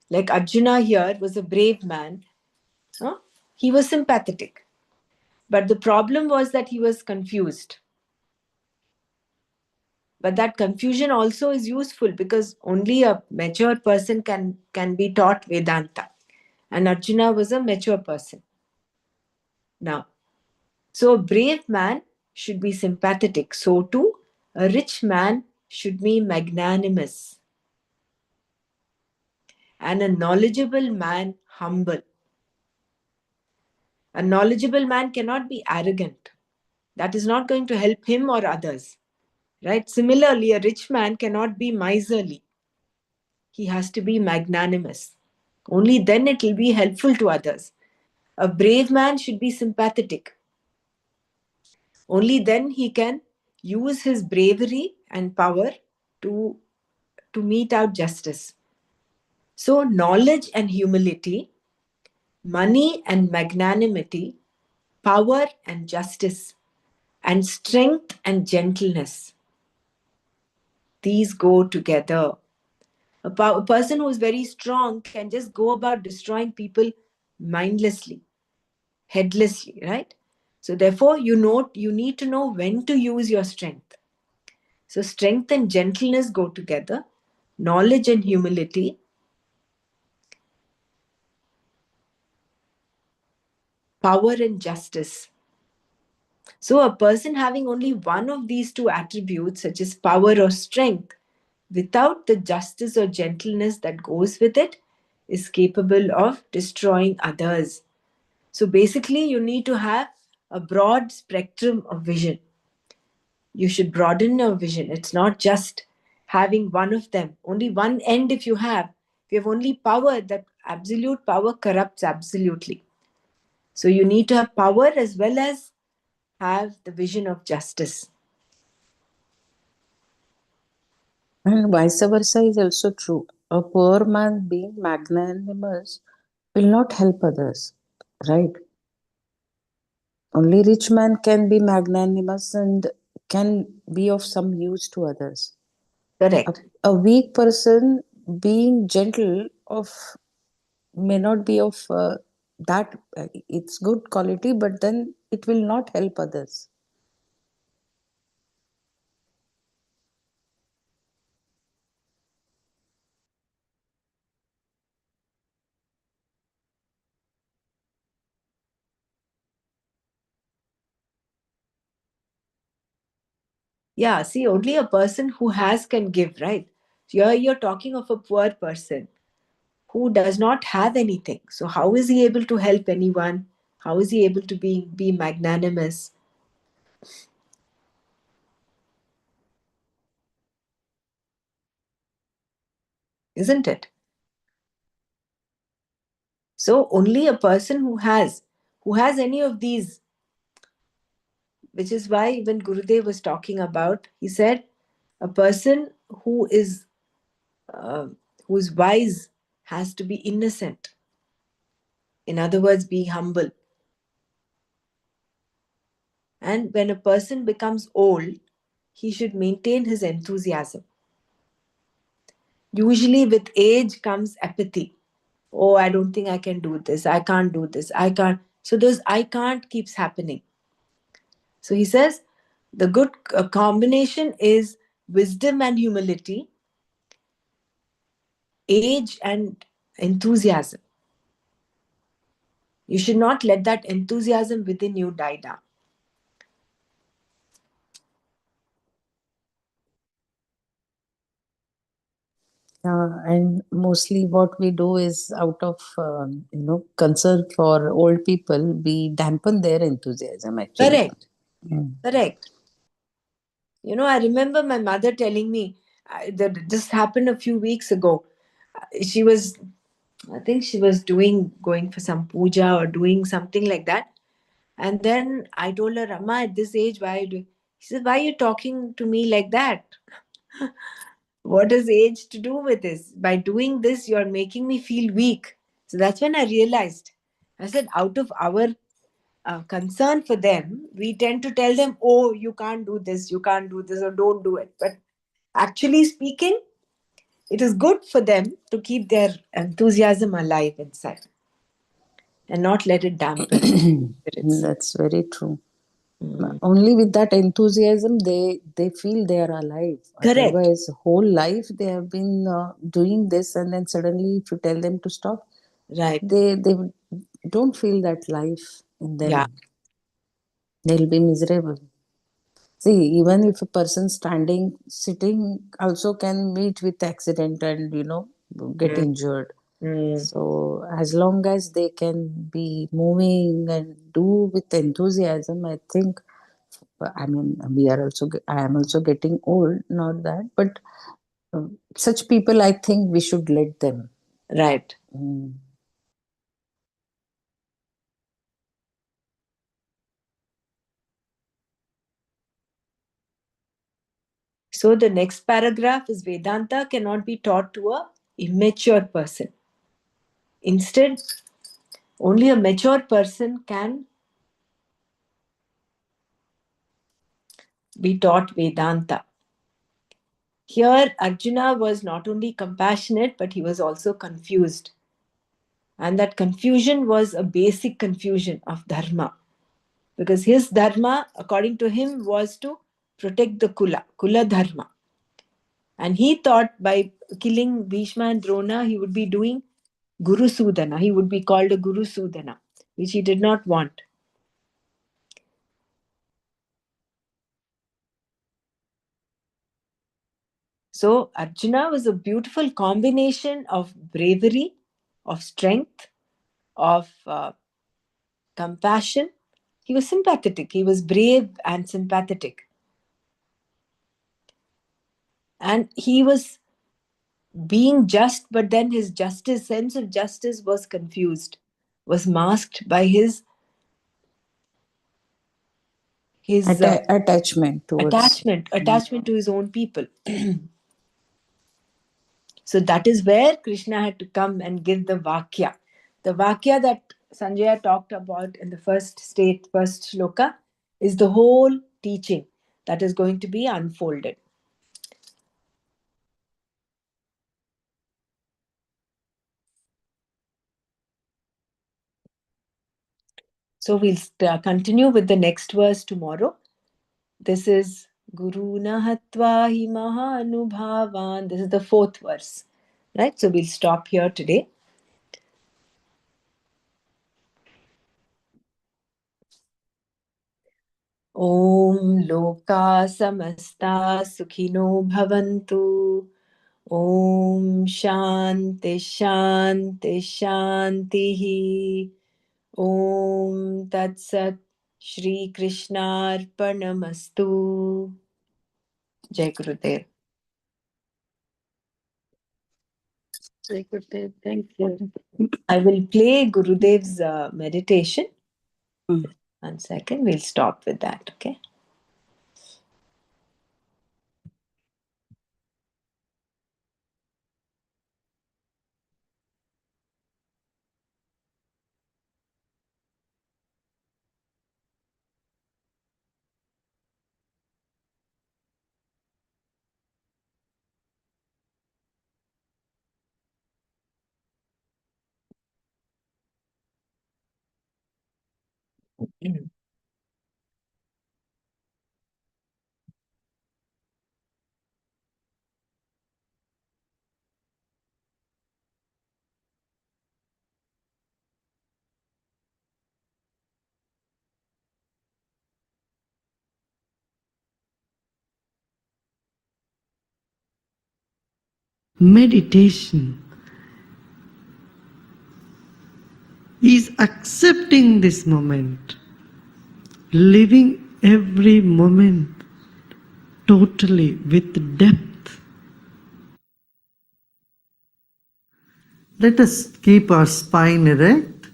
Like Arjuna here was a brave man. Huh? He was sympathetic. But the problem was that he was confused. But that confusion also is useful because only a mature person can be taught Vedanta. And Arjuna was a mature person. Now, so a brave man should be sympathetic. So too, a rich man should be magnanimous. And a knowledgeable man humble. A knowledgeable man cannot be arrogant. That is not going to help him or others. Right? Similarly, a rich man cannot be miserly. He has to be magnanimous. Only then it will be helpful to others. A brave man should be sympathetic. Only then he can use his bravery and power to, to mete out justice. So, knowledge and humility, money and magnanimity, power and justice, and strength and gentleness, these go together. A person who is very strong can just go about destroying people mindlessly, headlessly, right? So therefore, you need to know when to use your strength. So strength and gentleness go together, knowledge and humility, power and justice. So a person having only one of these two attributes, such as power or strength, without the justice or gentleness that goes with it, is capable of destroying others. So basically, you need to have a broad spectrum of vision. You should broaden your vision. It's not just having one of them, only one end. If you have only power, that absolute power corrupts absolutely. So you need to have power as well as have the vision of justice. And vice versa is also true. A poor man being magnanimous will not help others, right? Only rich man can be magnanimous and can be of some use to others. A, Correct. a weak person being gentle of may not be of that it's good quality, but then it will not help others. Yeah, see, only a person who has can give, right? Here you're talking of a poor person who does not have anything. So how is he able to help anyone? How is he able to be magnanimous? Isn't it? So only a person who has any of these, which is why when Gurudev was talking about, he said a person uh, who is wise has to be innocent. In other words, be humble. And when a person becomes old, he should maintain his enthusiasm. Usually, with age comes apathy. Oh, I don't think I can do this. I can't do this. I can't. So, those I can't keeps happening. So, he says the good combination is wisdom and humility, age and enthusiasm. You should not let that enthusiasm within you die down. And mostly what we do is out of concern for old people, we dampen their enthusiasm actually. Correct. Mm. Correct. I remember my mother telling me that this happened a few weeks ago. She was, I think she was going for some puja or doing something like that. And then I told her, Rama, at this age, why are you doing? She said, why are you talking to me like that? What does age to do with this? By doing this, you're making me feel weak. So that's when I realized. I said, out of our concern for them, we tend to tell them, oh, you can't do this, or don't do it. But actually speaking, it is good for them to keep their enthusiasm alive inside and not let it dampen spirits. That's very true. Mm. Only with that enthusiasm they feel they are alive. Correct. Otherwise, whole life they have been doing this, and then suddenly, if you tell them to stop, Right. they don't feel that life in Yeah. them. They'll be miserable. See, even if a person standing, sitting also can meet with accident and get Mm. injured. Mm. So as long as they can be moving and do with enthusiasm, I think. I mean, we are also. I am also getting old, not that, but such people, I think we should let them. Right. Mm. So the next paragraph is Vedanta cannot be taught to a immature person. Instead, only a mature person can be taught Vedanta. Here, Arjuna was not only compassionate, but he was also confused. And that confusion was a basic confusion of dharma. Because his dharma, according to him, was to protect the kula dharma. And he thought by killing Bhishma and Drona, he would be doing Guru Sudana. He would be called a Guru Sudana, which he did not want. So Arjuna was a beautiful combination of bravery, of strength, of compassion. He was sympathetic. He was brave and sympathetic. And he was being just, but then his sense of justice was confused, was masked by his Attachment towards. attachment to his own people. So that is where Krishna had to come and give the Vakya. The Vakya that Sanjaya talked about in the first shloka, is the whole teaching that is going to be unfolded. So we'll continue with the next verse tomorrow. This is Guru Nahatva hi Mahanubhavan. This is the fourth verse. Right? So we'll stop here today. Om Loka Samasta Sukhino Bhavantu. Om Shanti Shanti Shanti. Om Tat Sat. Shri Krishnarpanamastu. Jai Gurudev. Very good, Dev. Thank you. I will play Gurudev's meditation. Mm. 1 second, we'll stop with that, okay? Meditation is accepting this moment, living every moment totally with depth. Let us keep our spine erect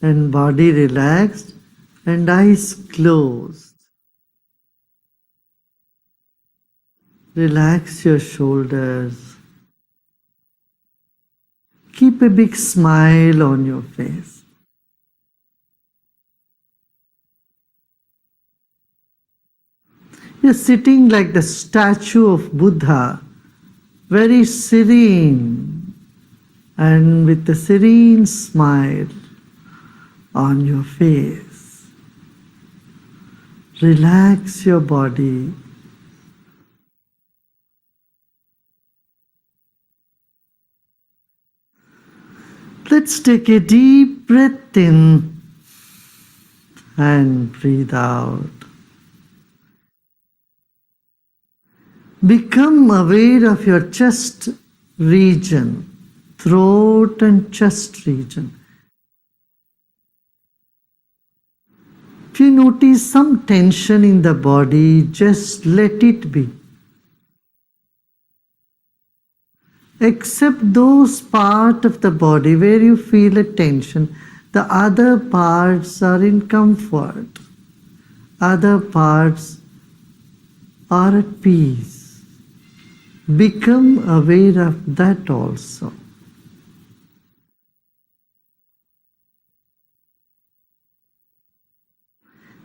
and body relaxed and eyes closed. Relax your shoulders. Keep a big smile on your face. You're sitting like the statue of Buddha, very serene and with a serene smile on your face. Relax your body. Let's take a deep breath in and breathe out. Become aware of your chest region, throat and chest region. If you notice some tension in the body, just let it be. Except those parts of the body where you feel a tension, the other parts are in comfort. Other parts are at peace. Become aware of that also.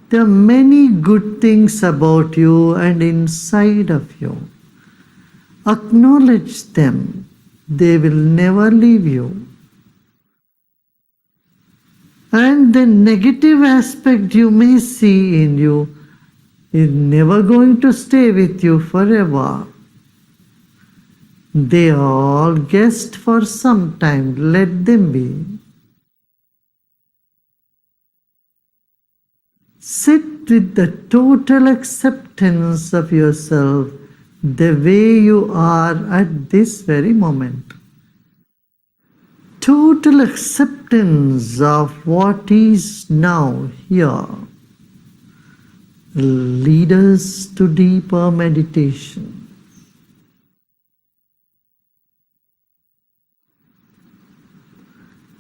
There are many good things about you and inside of you. Acknowledge them. They will never leave you. And the negative aspect you may see in you is never going to stay with you forever. They are all guests for some time. Let them be. Sit with the total acceptance of yourself the way you are at this very moment. Total acceptance of what is now here lead us to deeper meditation.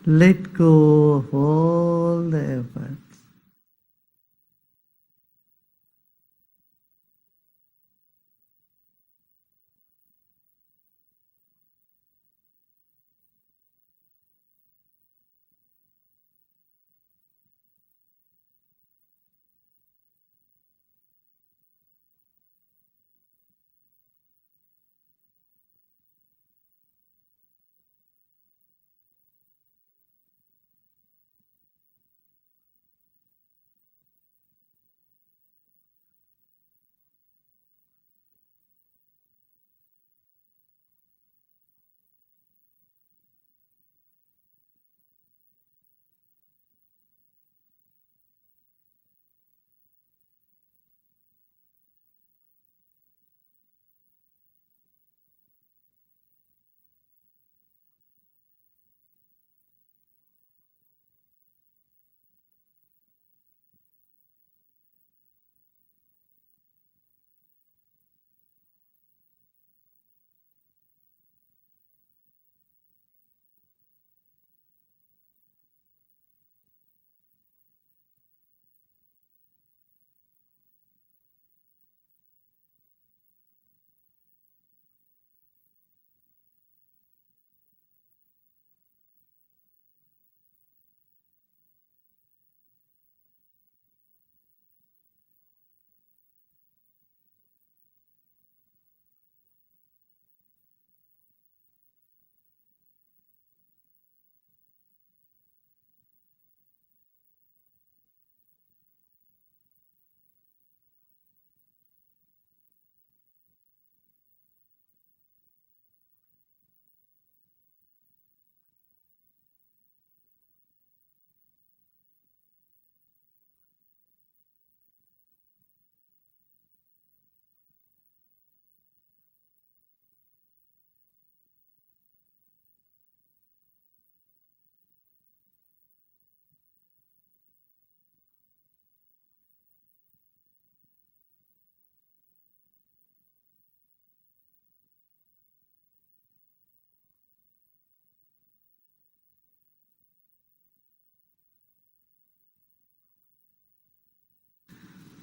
Let go of all the efforts.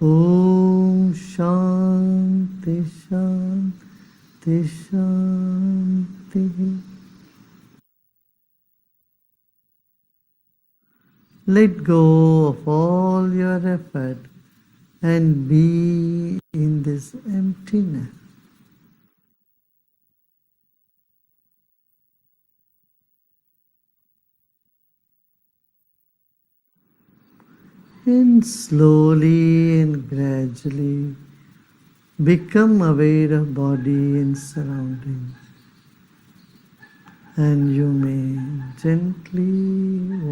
Om Shanti Shanti Shanti. Let go of all your effort and be in this emptiness. And slowly and gradually become aware of body and surroundings. And you may gently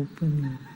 open your eyes.